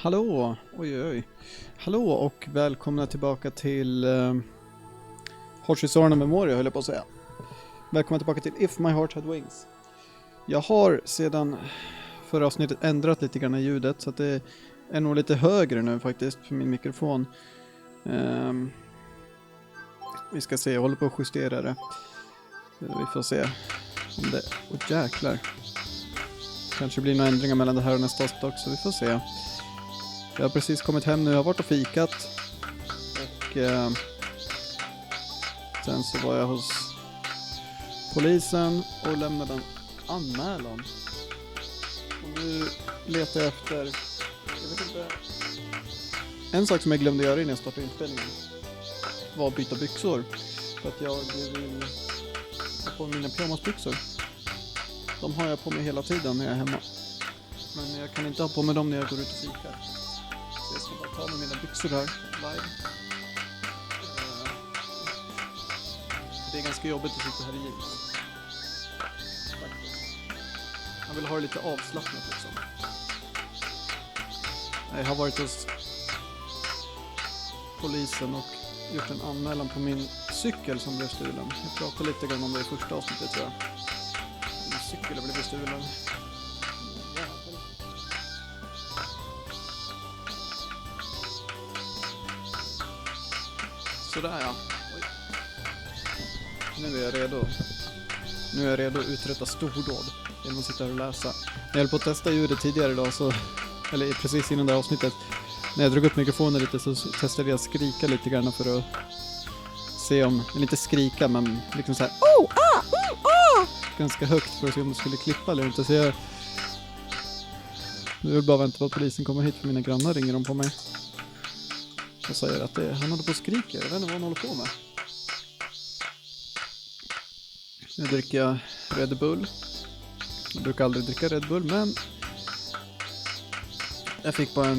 Hallå, oj. Hallå och välkomna tillbaka till Horsesarna Memoria höll jag på att säga. Välkomna tillbaka till If My Heart Had Wings. Jag har sedan förra avsnittet ändrat lite grann i ljudet så att det är nog lite högre nu faktiskt för min mikrofon. Vi ska se, jag håller på att justera det. Vi får se om det... Åh jäklar. Kanske blir några ändringar mellan det här och nästa avsnitt också, vi får se. Jag har precis kommit hem nu, jag har varit och fikat. Och sen så var jag hos polisen och lämnade en anmälan. Och nu letar jag efter... Jag vet inte... En sak som jag glömde göra innan jag startade inspelningen var att byta byxor. För att jag vill ha på mina pyjamasbyxor. De har jag på mig hela tiden när jag är hemma. Men jag kan inte ha på mig dem när jag går ut och fikar. Så jag ska bara ta med mina byxor här live. Det är ganska jobbigt att sitta här i jeans. Faktiskt. Jag vill ha det lite avslappnat liksom. Jag har varit hos polisen och gjort en anmälan på min cykel som blev stulen. Jag pratade lite grann om det i första avsnittet tror jag. Min cykel har blivit stulen. Sådär ja. Oj. Nu är jag redo. Nu är jag redo att uträtta stordåd. Genom att sitta här och läsa. Jag höll på att testa ljudet tidigare idag så... Eller precis innan det här avsnittet. När jag drog upp mikrofonen lite så testade jag att skrika lite grann för att se om... Eller inte skrika men liksom såhär... Ganska högt för att se om det skulle klippa eller inte. Så jag... Nu vill bara vänta på att polisen kommer hit för mina grannar ringer de på mig. Och säger att han håller på att skrika. Jag vet inte vad han håller på med. Nu dricker jag Red Bull. Jag brukar aldrig dricka Red Bull men... Jag fick bara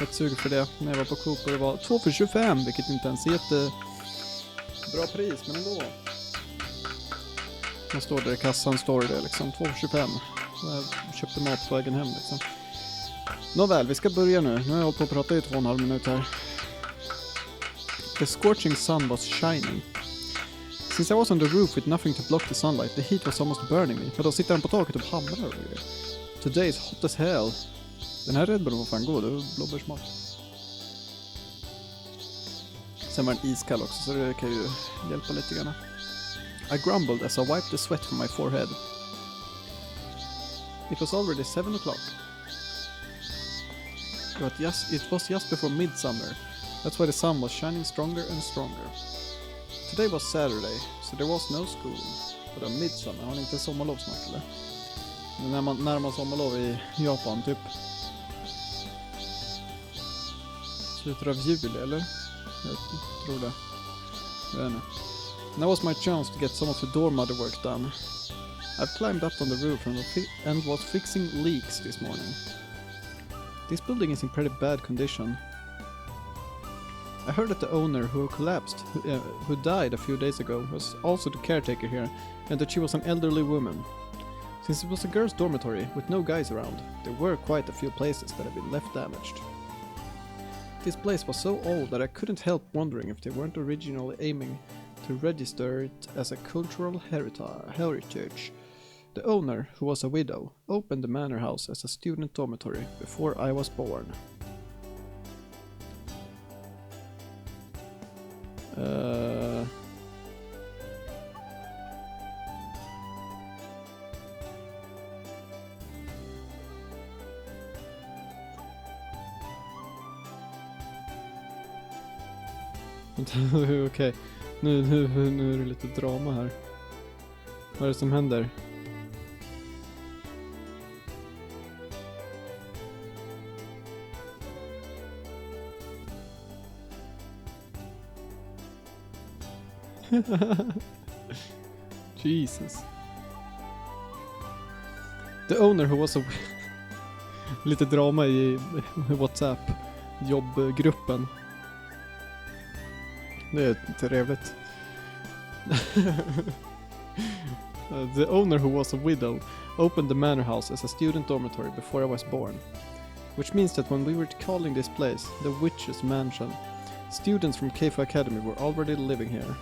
ett sug för det när jag var på Coop och det var 2 för 25 vilket inte ens är jättebra pris men ändå. Man står där i kassan står det liksom 2 för 25. Jag köpte mat på vägen hem liksom. Nåväl, vi ska börja nu. Nu har jag hållit på att prata i 2,5 minuter här. The scorching sun was shining. Since I was on the roof with nothing to block the sunlight, the heat was almost burning me. Men då sitter han på taket och hamrar och grejer. Today is hot as hell. Den här Red Bullen var fan god, det var blåbärssmak. Sen var den iskall också, så det kan ju hjälpa lite grann. I grumbled as I wiped the sweat from my forehead. It was already 7 o'clock. It was just before midsummer. That's why the sun was shining stronger and stronger. Today was Saturday, so there was no school. But on midsummer, har ni inte sommarlov snart eller? När man närmar sommarlov i Japan, typ slutet av juli, eller? Jag tror det. Jag vet inte. Now was my chance to get some of the door mother work done. I've climbed up on the roof and was fixing leaks this morning. This building is in pretty bad condition. I heard that the owner who collapsed, who died a few days ago, was also the caretaker here, and that she was an elderly woman. Since it was a girls' dormitory with no guys around, there were quite a few places that had been left damaged. This place was so old that I couldn't help wondering if they weren't originally aiming to register it as a cultural heritage. The owner, who was a widow, opened the manor house as a student dormitory before I was born. Okej, nu är det lite drama här. Vad är det som händer? Jesus. The owner who was a... lite drama i WhatsApp jobbgruppen. Det är trevligt. The owner, who was a widow, opened the manor house as a student dormitory before I was born. which means that when we were calling this place the Witch's Mansion, students from Keifu Academy were already living here.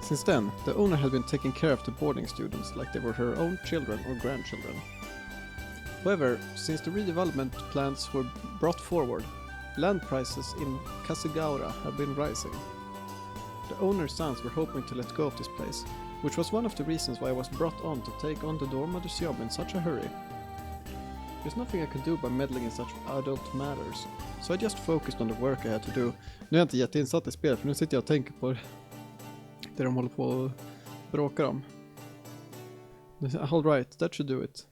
Since then, the owner had been taking care of the boarding students like they were her own children or grandchildren. However, since the redevelopment plans were brought forward, land prices in Kasugaura have been rising. The owner's sons were hoping to let go of this place, which was one of the reasons why I was brought on to take on the doormother's job in such a hurry. There's nothing I could do by meddling in such adult matters, so I just focused on the work I had to do. Nu är jag inte jätteinsatt i spel, för nu sitter jag och tänker på det de håller på och bråkar om. All right, that should do it.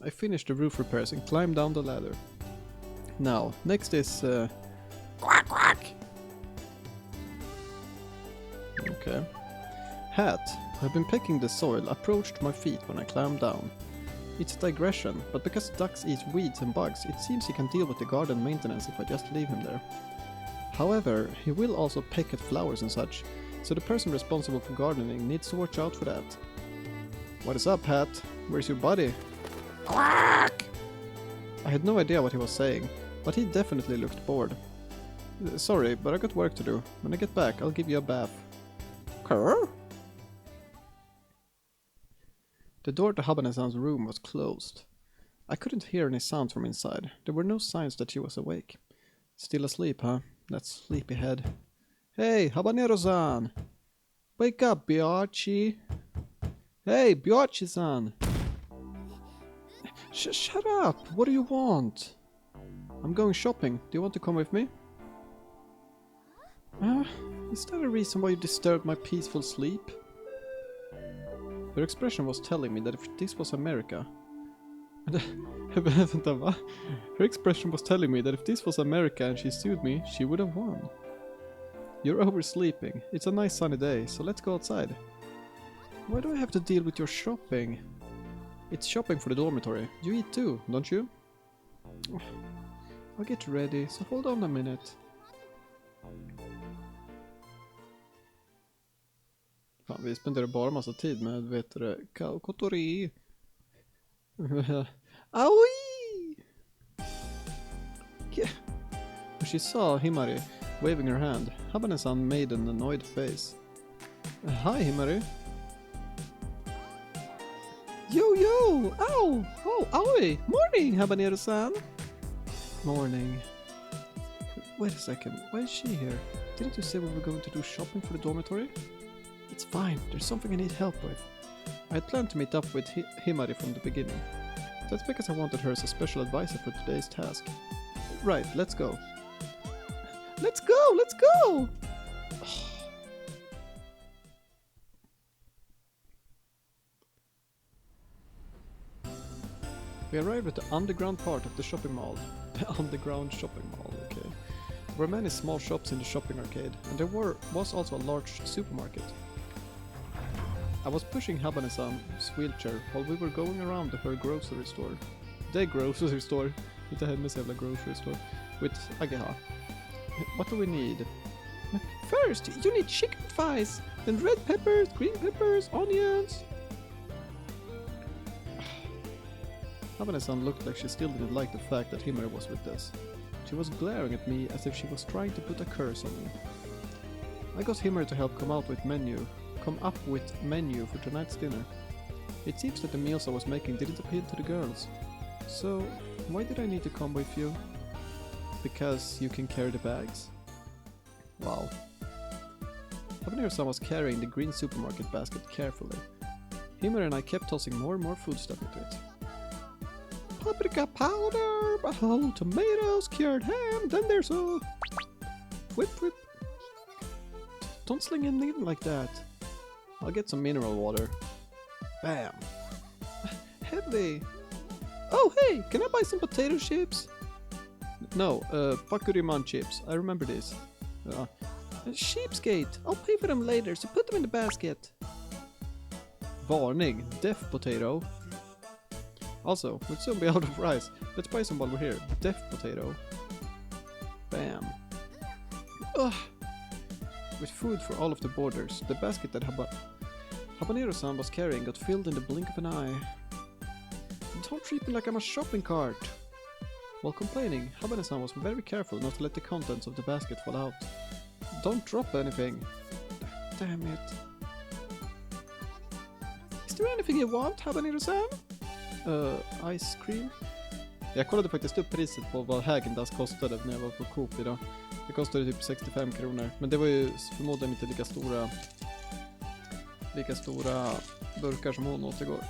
I finished the roof repairs and climbed down the ladder. Now, next is... Quack quack! Okay. Hat, who had been pecking the soil, approached my feet when I climbed down. It's a digression, but because ducks eat weeds and bugs, it seems he can deal with the garden maintenance if I just leave him there. However, he will also peck at flowers and such, so the person responsible for gardening needs to watch out for that. What is up, Hat? Where's your buddy? Quack! I had no idea what he was saying, but he definitely looked bored. Sorry, but I got work to do. When I get back, I'll give you a bath. Kerr? The door to Habane-san's room was closed. I couldn't hear any sounds from inside. There were no signs that she was awake. Still asleep, huh? That sleepyhead. Hey, Habanero-san! Wake up, Biachi! Hey, Biachi-san! Shut up! What do you want? I'm going shopping. Do you want to come with me? Is that a reason why you disturbed my peaceful sleep? Her expression was telling me that if this was America... Vänta, va? Her expression was telling me that if this was America and she sued me, she would have won. You're oversleeping. It's a nice sunny day, so let's go outside. Why do I have to deal with your shopping? It's shopping for the dormitory. You eat too, don't you? I'll get ready, so hold on a minute. Fan, vi spenderar bara massa tid med, vet du, Kotori. Aoi! Yeah. When she saw Himari waving her hand, Habane-san made an annoyed face. Hi, Himari. Yo, yo! Ow! Oh, aoi! Morning, Habanero-san! Morning. Wait a second, why is she here? Didn't you say we were going to do shopping for the dormitory? It's fine, there's something I need help with. I had planned to meet up with Himari from the beginning. That's because I wanted her as a special advisor for today's task. Right, let's go. Let's go! Let's go! We arrived at the underground part of the shopping mall. The underground shopping mall, okay. There were many small shops in the shopping arcade, and there was also a large supermarket. I was pushing Habane-san's wheelchair while we were going around her grocery store. The grocery store. Inte hennes jävla grocery store. With Ageha. What do we need? First, you need chicken thighs, then red peppers, green peppers, onions. Habane-san looked like she still didn't like the fact that Himari was with us. She was glaring at me as if she was trying to put a curse on me. I got Himari to help come up with menu for tonight's dinner. It seems that the meals I was making didn't appeal to the girls. So, why did I need to come with you? Because you can carry the bags? Wow. Habanero-san was carrying the green supermarket basket carefully. Himari and I kept tossing more and more food stuff into it. Paprika powder, whole tomatoes, cured ham, then there's a... Whip whip. Don't sling him in like that. I'll get some mineral water. Bam. Heavy. Oh hey, can I buy some potato chips? No, Pakuriman chips. I remember this. Sheepsgate. I'll pay for them later, so put them in the basket. Varning. Deaf potato. Also, we'll soon be out of rice. Let's buy some while we're here. Deaf potato. Bam. Ugh. With food for all of the boarders, the basket that Habanero-san was carrying got filled in the blink of an eye. Don't treat me like I'm a shopping cart. While complaining, Habanero-san was very careful not to let the contents of the basket fall out. Don't drop anything. Damn it. Is there anything you want, Habanero-san? Ice cream? Jag kollade faktiskt upp priset på vad Häagen-Dazs kostade när jag var på Coop idag. Det kostade typ 65 kronor. Men det var ju förmodligen inte lika stora burkar som hon åt igår.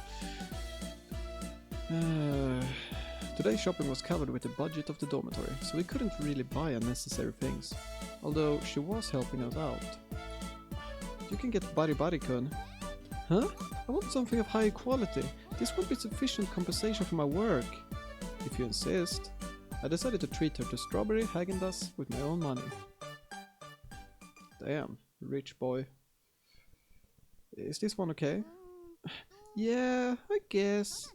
Today's shopping was covered with the budget of the dormitory, so we couldn't really buy unnecessary things. Although she was helping us out. You can get bari-bari-kun. Huh? I want something of high quality. This won't be sufficient compensation for my work. If you insist. I decided to treat her to strawberry Häagen-Dazs with my own money. Damn, rich boy. Is this one okay? Yeah, I guess.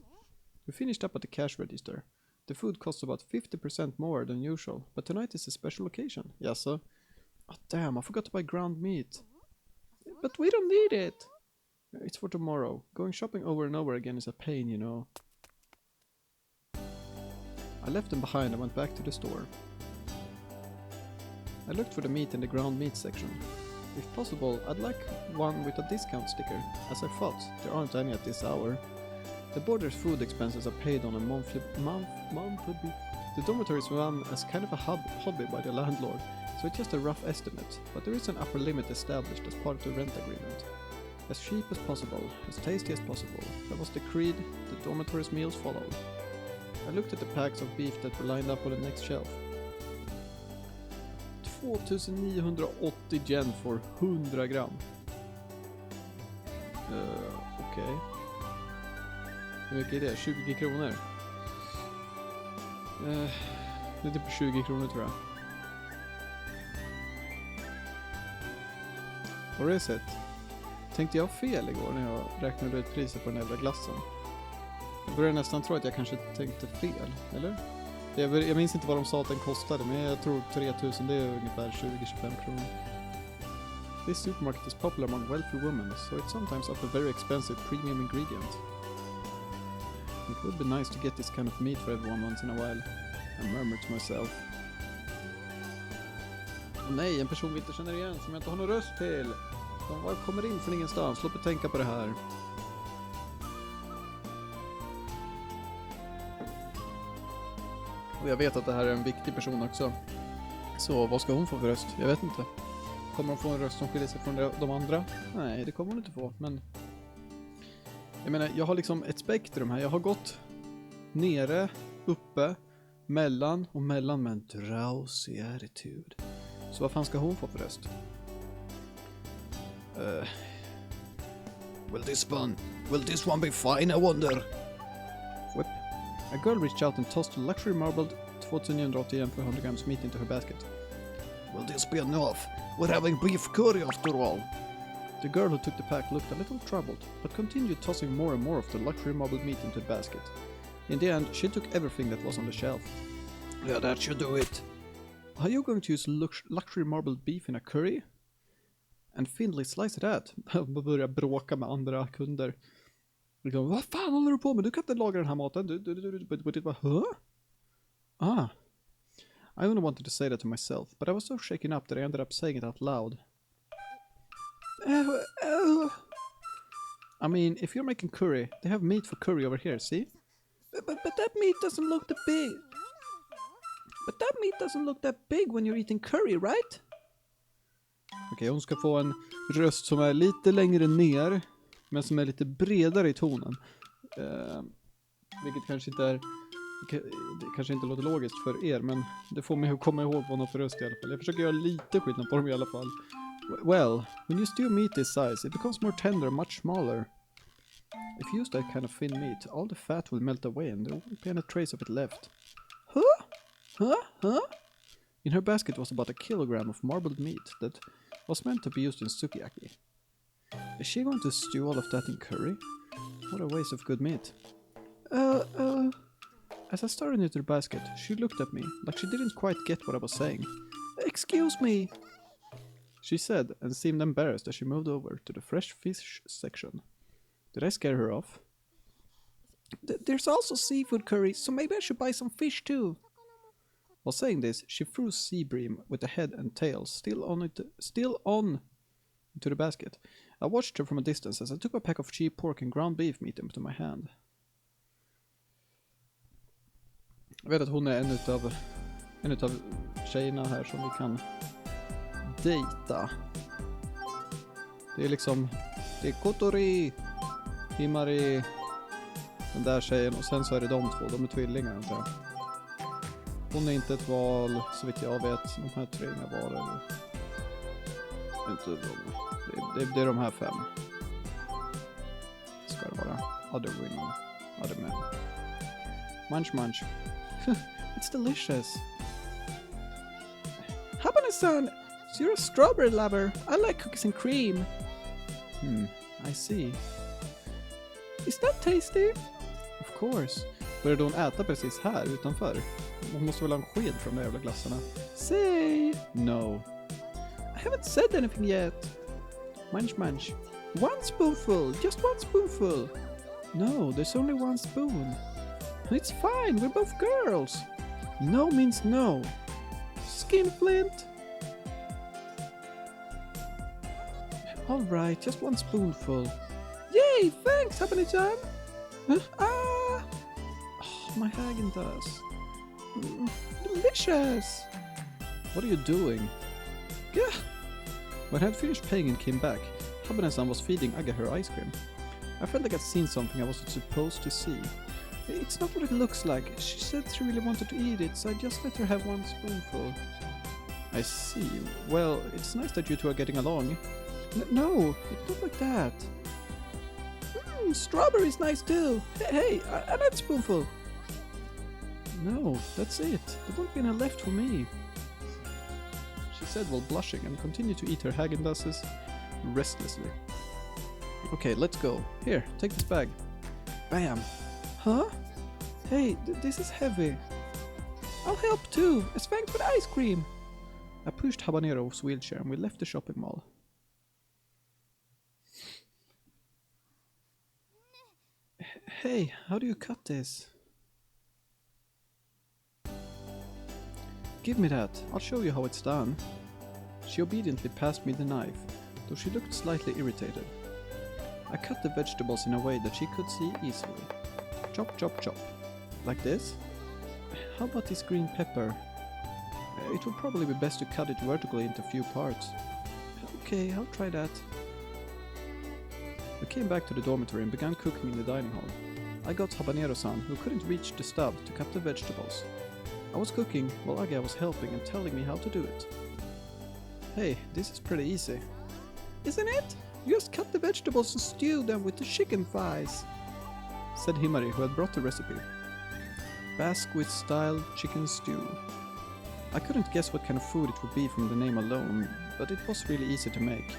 We finished up at the cash register. The food costs about 50% more than usual, but tonight is a special occasion. Yeah, so. Oh damn, I forgot to buy ground meat. But we don't need it. It's for tomorrow. Going shopping over and over again is a pain, you know. I left them behind and went back to the store. I looked for the meat in the ground meat section. If possible, I'd like one with a discount sticker. As I thought, there aren't any at this hour. The boarder's food expenses are paid on a monthly. The dormitory is run as kind of a hobby by the landlord, so it's just a rough estimate, but there is an upper limit established as part of the rent agreement. As cheap as possible, as tasty as possible. That was the creed the dormitory's meals followed. I looked at the packs of beef that were lined up on the next shelf. 2980 yen för 100 gram. Okej. Hur mycket är det? 20 kronor? Det är typ 20 kronor tror jag. What is it? Tänkte jag fel igår när jag räknade ut priset på den jävla glassen? Jag börjar nästan tro att jag kanske tänkte fel, eller? Jag minns inte vad de sa att den kostade, men jag tror 3000, det är ungefär 20-25 kronor. This supermarket is popular among wealthy women, so it sometimes offers very expensive premium ingredient. It would be nice to get this kind of meat for everyone once in a while. I murmured to myself. Nej, en person vi inte känner igen som jag inte har någon röst till. De bara kommer in från ingenstans, låt mig tänka på det här. Och jag vet att det här är en viktig person också. Så vad ska hon få för röst? Jag vet inte. Kommer hon få en röst som skiljer sig från de andra? Nej, det kommer hon inte få, men... Jag menar, jag har liksom ett spektrum här. Jag har gått nere, uppe, mellan och mellan med en drowsy attitude. Så vad fan ska hon få för röst? Will this one be fine, I wonder? Whip. A girl reached out and tossed a luxury marbled 2980 yen for 100 grams meat into her basket. Will this be enough? We're having beef curry after all. The girl who took the pack looked a little troubled, but continued tossing more and more of the luxury marbled meat into the basket. In the end, she took everything that was on the shelf. Yeah, that should do it. Are you going to use luxury marbled beef in a curry? And Findlay slice it at. Börjar bråka med andra kunder. Liksom, vad fan håller du på med? Du kan inte laga den här maten. Du bara, huh? Ah. I only wanted to say that to myself, but I was so shaken up that I ended up saying it out loud. I mean, if you're making curry, they have meat for curry over here, see? But that meat doesn't look that big. But that meat doesn't look that big when you're eating curry, right? Okej, hon ska få en röst som är lite längre ner, men som är lite bredare i tonen. Vilket kanske inte låter logiskt för er, men det får mig att komma ihåg vad hon har för röst i alla fall. Jag försöker göra lite skillnad på dem i alla fall. Well, when you stew meat this size, it becomes more tender and much smaller. If you use that kind of thin meat, all the fat will melt away and there won't be any trace of it left. Huh? In her basket was about 1 kilogram of marbled meat that was meant to be used in sukiyaki. Is she going to stew all of that in curry? What a waste of good meat. As I started into the basket, she looked at me like she didn't quite get what I was saying. Excuse me. she said, and seemed embarrassed as she moved over to the fresh fish section. Did I scare her off? There's also seafood curry, so maybe I should buy some fish too. While saying this, she threw Seabream with the head and tail still on into the basket. I watched her from a distance as I took a pack of cheap pork and ground beef meat into my hand. Jag vet att hon är en utav tjejerna här som vi kan dejta. Det är liksom, det är Kotori, Himari, den där tjejen, och sen så är det de två, de är tvillingar antar jag. Hon är inte ett val, så vitt jag vet. De här tre är inga val eller. Det är de här 5. Ska det vara. Other women, other men. Munch munch. It's delicious. Habane-san, so you're a strawberry lover. I like cookies and cream. I see. Is that tasty? Of course. Började hon äta precis här utanför? Hon måste väl ha en sked från de jävla glassarna. Say no. I haven't said anything yet. Munch munch. One spoonful, just one spoonful. No, there's only one spoon. It's fine, we're both girls. No means no. Skinflint. All right, just one spoonful. Yay, thanks, Habane-chan. Oh, my Häagen-Dazs. Delicious. What are you doing? Yeah. When I had finished paying and came back, Habane-san was feeding Aga her ice cream. I felt like I'd seen something I wasn't supposed to see. It's not what it looks like. She said she really wanted to eat it, so I just let her have one spoonful. I see. Well, it's nice that you two are getting along. No, it's not like that. Strawberry's nice too. Hey, another spoonful. No, that's it. There won't be any left for me. She said while blushing and continued to eat her Häagen-Dazs restlessly. Okay, let's go. Here, take this bag. Bam. Huh? Hey, this is heavy. I'll help too, as thanks for the ice cream. I pushed Habanero's wheelchair and we left the shopping mall. Hey, how do you cut this? Give me that, I'll show you how it's done. She obediently passed me the knife, though she looked slightly irritated. I cut the vegetables in a way that she could see easily. Chop, chop, chop. Like this? How about this green pepper? It would probably be best to cut it vertically into a few parts. Okay, I'll try that. We came back to the dormitory and began cooking in the dining hall. I got Habanero-san, who couldn't reach the stove, to cut the vegetables. I was cooking while Aga was helping and telling me how to do it. Hey, this is pretty easy. Isn't it? You just cut the vegetables and stew them with the chicken thighs, said Himari, who had brought the recipe. Basque-style chicken stew. I couldn't guess what kind of food it would be from the name alone, but it was really easy to make.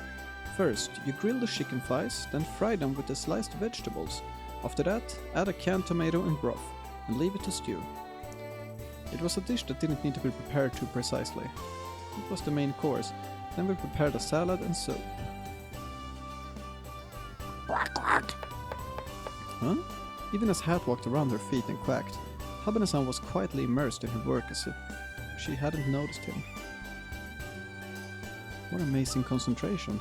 First, you grill the chicken thighs, then fry them with the sliced vegetables. After that, add a canned tomato and broth, and leave it to stew. It was a dish that didn't need to be prepared too precisely. It was the main course, then we prepared a salad and soup. Quack, quack. Huh? Even as Hat walked around her feet and quacked, Habane-san was quietly immersed in her work as if she hadn't noticed him. What amazing concentration.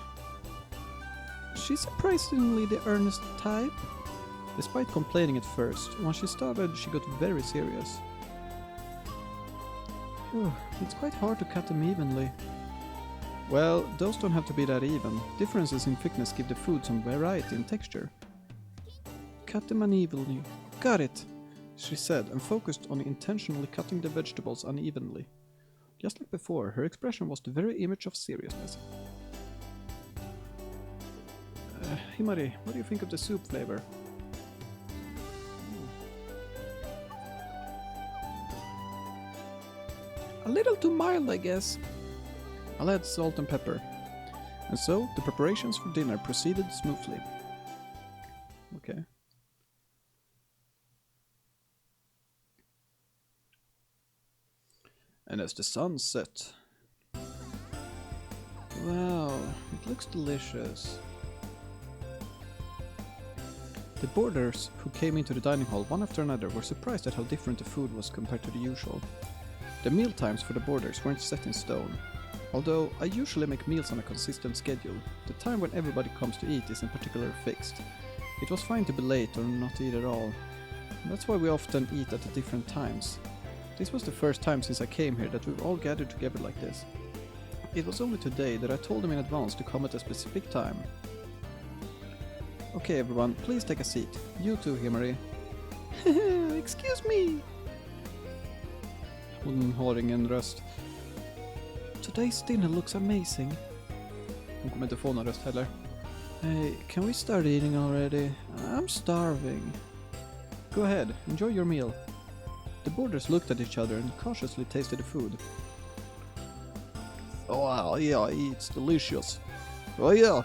She's surprisingly the earnest type. Despite complaining at first, when she started she got very serious. It's quite hard to cut them evenly. Well, those don't have to be that even. Differences in thickness give the food some variety in texture. Cut them unevenly. Got it, she said, and focused on intentionally cutting the vegetables unevenly. Just like before, her expression was the very image of seriousness. Himari, what do you think of the soup flavor? A little too mild, I guess. I'll add salt and pepper. And so, the preparations for dinner proceeded smoothly. Okay. And as the sun set... Wow, it looks delicious. The boarders who came into the dining hall one after another were surprised at how different the food was compared to the usual. The meal times for the boarders weren't set in stone. Although I usually make meals on a consistent schedule, the time when everybody comes to eat isn't particularly fixed. It was fine to be late or not eat at all. That's why we often eat at different times. This was the first time since I came here that we've all gathered together like this. It was only today that I told them in advance to come at a specific time. Okay everyone, please take a seat. You too, Himari. Excuse me! Hon har ingen röst. Today's dinner looks amazing. Hon kommer inte få någon röst heller. Hey, can we start eating already? I'm starving. Go ahead, enjoy your meal. The boarders looked at each other and cautiously tasted the food. Oh yeah, it's delicious. Oh yeah,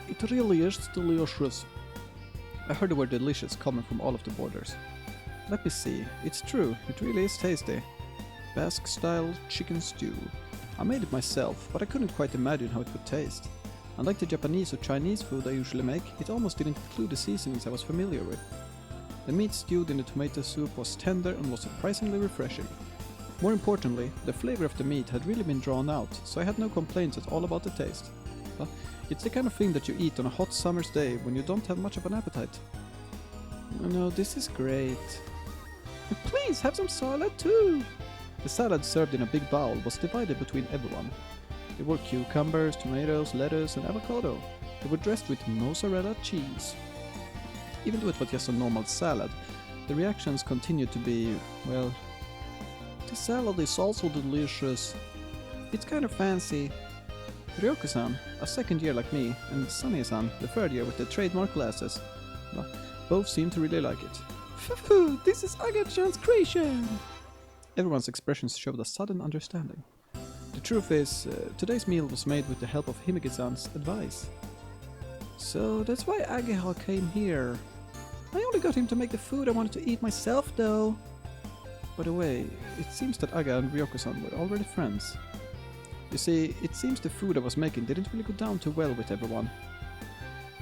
it really is delicious. I heard the word delicious coming from all of the boarders. Let me see, it's true, it really is tasty. Basque-style chicken stew. I made it myself, but I couldn't quite imagine how it would taste. Unlike the Japanese or Chinese food I usually make, it almost didn't include the seasonings I was familiar with. The meat stewed in the tomato soup was tender and was surprisingly refreshing. More importantly, the flavor of the meat had really been drawn out, so I had no complaints at all about the taste. But it's the kind of thing that you eat on a hot summer's day when you don't have much of an appetite. Oh no, this is great. Please have some salad too! The salad served in a big bowl was divided between everyone. There were cucumbers, tomatoes, lettuce and avocado. They were dressed with mozzarella cheese. Even though it was just a normal salad, the reactions continued to be, well... The salad is also delicious. It's kind of fancy. Ryoku-san, a second year like me, and Sunny-san, the third year with the trademark glasses. Both seemed to really like it. Phew, this is Aga-chan's creation! Everyone's expressions showed a sudden understanding. The truth is, today's meal was made with the help of Himeki-san's advice. So that's why Agahal came here. I only got him to make the food I wanted to eat myself though. By the way, it seems that Aga and Ryoko-san were already friends. You see, it seems the food I was making didn't really go down too well with everyone.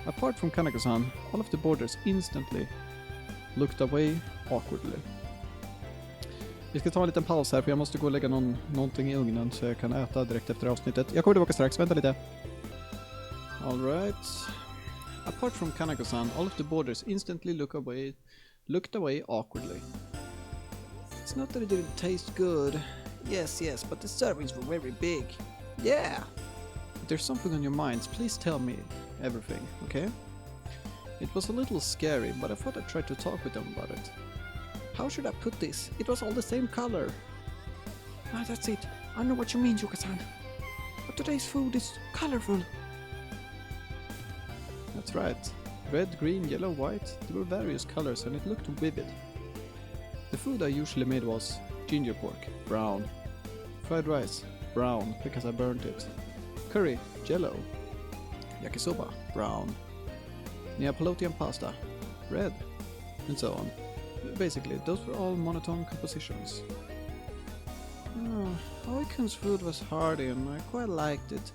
Apart from Kanako-san, all of the boarders instantly looked away awkwardly. Vi ska ta en liten paus här för jag måste gå och lägga någonting i ugnen så jag kan äta direkt efter avsnittet. Jag kommer tillbaka strax, vänta lite. Alright. Apart from Kanako-san, all of the boarders instantly looked away awkwardly. It's not that it didn't taste good. Yes, but the servings were very big. Yeah! If there's something on your minds, please tell me everything, okay? It was a little scary, but I thought I'd try to talk with them about it. How should I put this? It was all the same color. Ah, that's it. I know what you mean, Yuka-san. But today's food is colorful. That's right. Red, green, yellow, white. There were various colors and it looked vivid. The food I usually made was ginger pork, brown. Fried rice, brown, because I burnt it. Curry, yellow. Yakisoba, brown. Neapolitan pasta, red. And so on. Basically, those were all monotone compositions. Oh, Oikun's food was hearty and I quite liked it.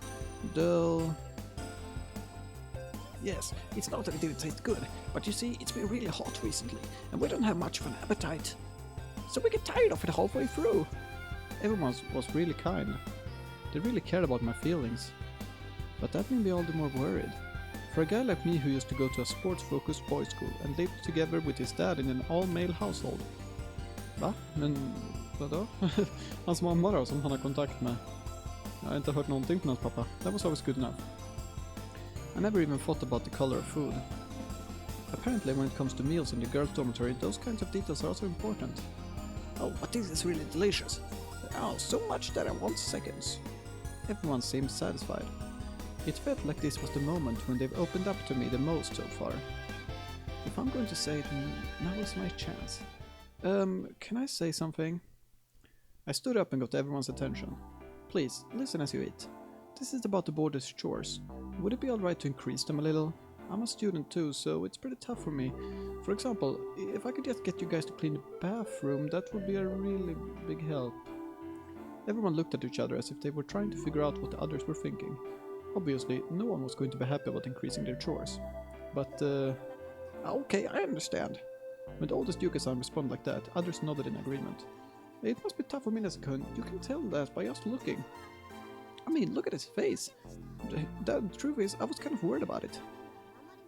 Though... Yes, it's not that it didn't taste good, but you see, it's been really hot recently, and we don't have much of an appetite. So we get tired of it halfway through. Everyone was really kind. They really cared about my feelings. But that made me all the more worried. For a guy like me who used to go to a sports-focused boys' school and lived together with his dad in an all-male household. Va? Men vadå? Hans mamma då, som han har kontakt med. Jag har inte hört någonting från hans pappa. That was always good enough. I never even thought about the color of food. Apparently when it comes to meals in the girls' dormitory, those kinds of details are also important. Oh, but this is really delicious. Oh, so much that I want seconds. Everyone seemed satisfied. It felt like this was the moment when they've opened up to me the most so far. If I'm going to say it, now is my chance. Can I say something? I stood up and got everyone's attention. Please, listen as you eat. This is about the boarders' chores. Would it be alright to increase them a little? I'm a student too, so it's pretty tough for me. For example, if I could just get you guys to clean the bathroom, that would be a really big help. Everyone looked at each other as if they were trying to figure out what the others were thinking. Obviously, no one was going to be happy about increasing their chores. But, okay, I understand. When the oldest Yuka-san responded like that, others nodded in agreement. It must be tough for Minasan-kun. You can tell that by just looking. I mean, look at his face. The truth is, I was kind of worried about it.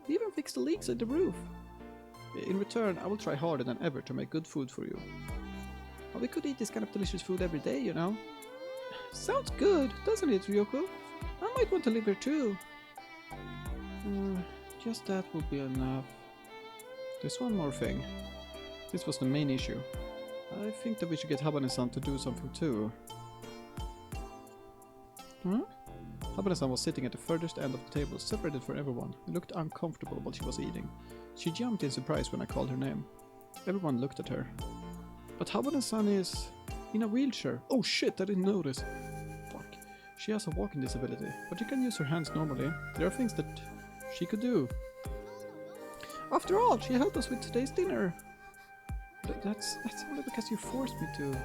He even fixed the leaks at the roof. In return, I will try harder than ever to make good food for you. Well, we could eat this kind of delicious food every day, you know. Sounds good, doesn't it, Ryoko? I might want to live here too. Just that will be enough. There's one more thing. This was the main issue. I think that we should get Habane-san to do something too. Habane-san was sitting at the furthest end of the table, separated from everyone. She looked uncomfortable while she was eating. She jumped in surprise when I called her name. Everyone looked at her. But Habane-san is in a wheelchair. Oh shit, I didn't notice. Fuck. She has a walking disability, but she can use her hands normally. There are things that she could do. After all, she helped us with today's dinner. That's only because you forced me to.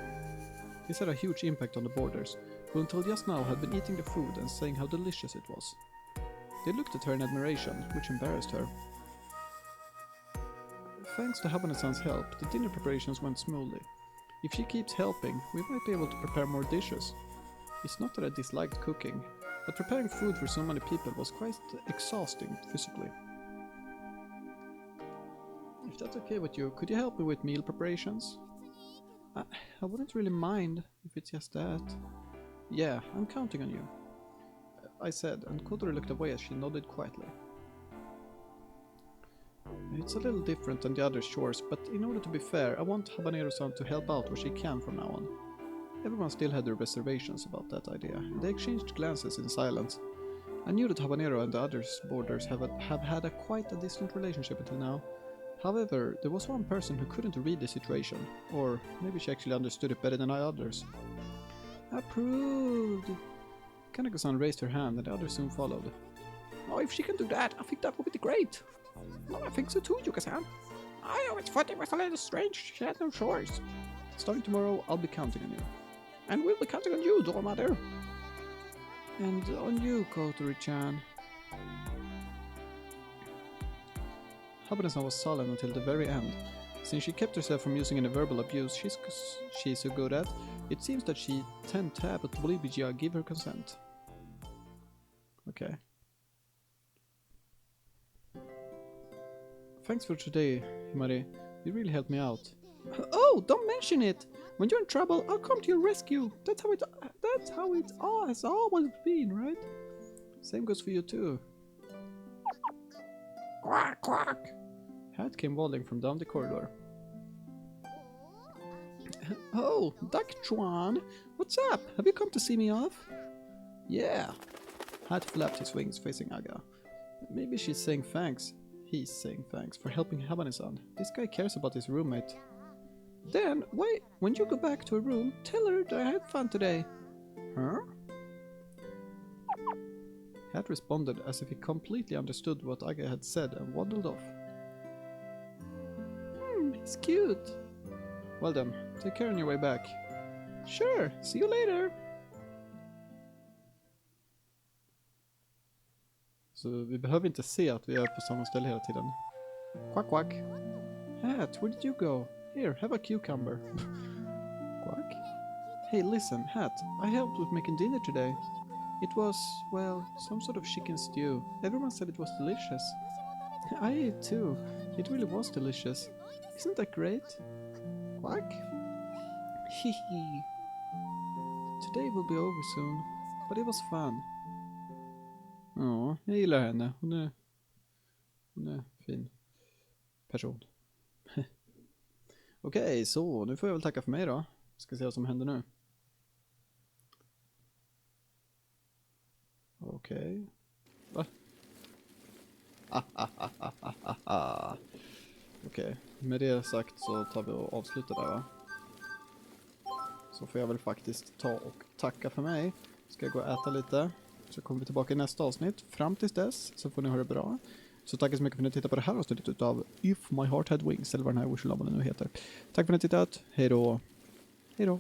This had a huge impact on the boarders, who until just now had been eating the food and saying how delicious it was. They looked at her in admiration, which embarrassed her. Thanks to Habane-san's help, the dinner preparations went smoothly. If she keeps helping, we might be able to prepare more dishes. It's not that I disliked cooking, but preparing food for so many people was quite exhausting physically. If that's okay with you, could you help me with meal preparations? I wouldn't really mind if it's just that. Yeah, I'm counting on you, I said, and Kotori looked away as she nodded quietly. It's a little different than the other chores, but in order to be fair, I want Habanero-san to help out where she can from now on. Everyone still had their reservations about that idea, and they exchanged glances in silence. I knew that Habanero and the other boarders have had quite a distant relationship until now. However, there was one person who couldn't read the situation, or maybe she actually understood it better than others. Approved! Kaneko-san raised her hand and the others soon followed. Oh, if she can do that, I think that would be great. No, I think so too, Yuka-san. I always thought it was a little strange she had no chores. Starting tomorrow, I'll be counting on you. And we'll be counting on you, Doormother. And on you, Kotori-chan. Habane-san was silent until the very end. Since she kept herself from using any verbal abuse she's so good at, it seems that she tend to have to give her consent. Okay. Thanks for today, Himari. You really helped me out. Oh, don't mention it! When you're in trouble, I'll come to your rescue. That's how it has always been, right? Same goes for you too. Quack, quack! Hat came waddling from down the corridor. Oh, Duck Chuan! What's up? Have you come to see me off? Yeah. Hat flapped his wings facing Aga. Maybe she's saying thanks. He's saying thanks for helping Habane-san. This guy cares about his roommate. Then, wait, when you go back to her room, tell her that I had fun today. Huh? Hat responded as if he completely understood what Aga had said and waddled off. He's cute. Well then, take care on your way back. Sure, see you later. Så vi behöver inte se att vi är på samma ställe hela tiden. Quack quack. Hat, where did you go? Here, have a cucumber. Quack. Hey, listen, Hat, I helped with making dinner today. It was, well, some sort of chicken stew. Everyone said it was delicious. I ate too. It really was delicious. Isn't that great? Quack. Hehe. Today will be over soon, but it was fun. Ja, jag gillar henne. Hon är fin person. Okej, så nu får jag väl tacka för mig då. Ska se vad som händer nu. Okej. Va? Okej, med det sagt så tar vi och avslutar där, va? Så får jag väl faktiskt ta och tacka för mig. Ska jag gå och äta lite. Så kommer vi tillbaka i nästa avsnitt. Fram tills dess så får ni ha det bra. Så tack så mycket för att ni tittade på det här avsnittet utav If My Heart Had Wings, eller vad den här Wish-laben nu heter. Tack för att ni tittat. Hej då. Hej då.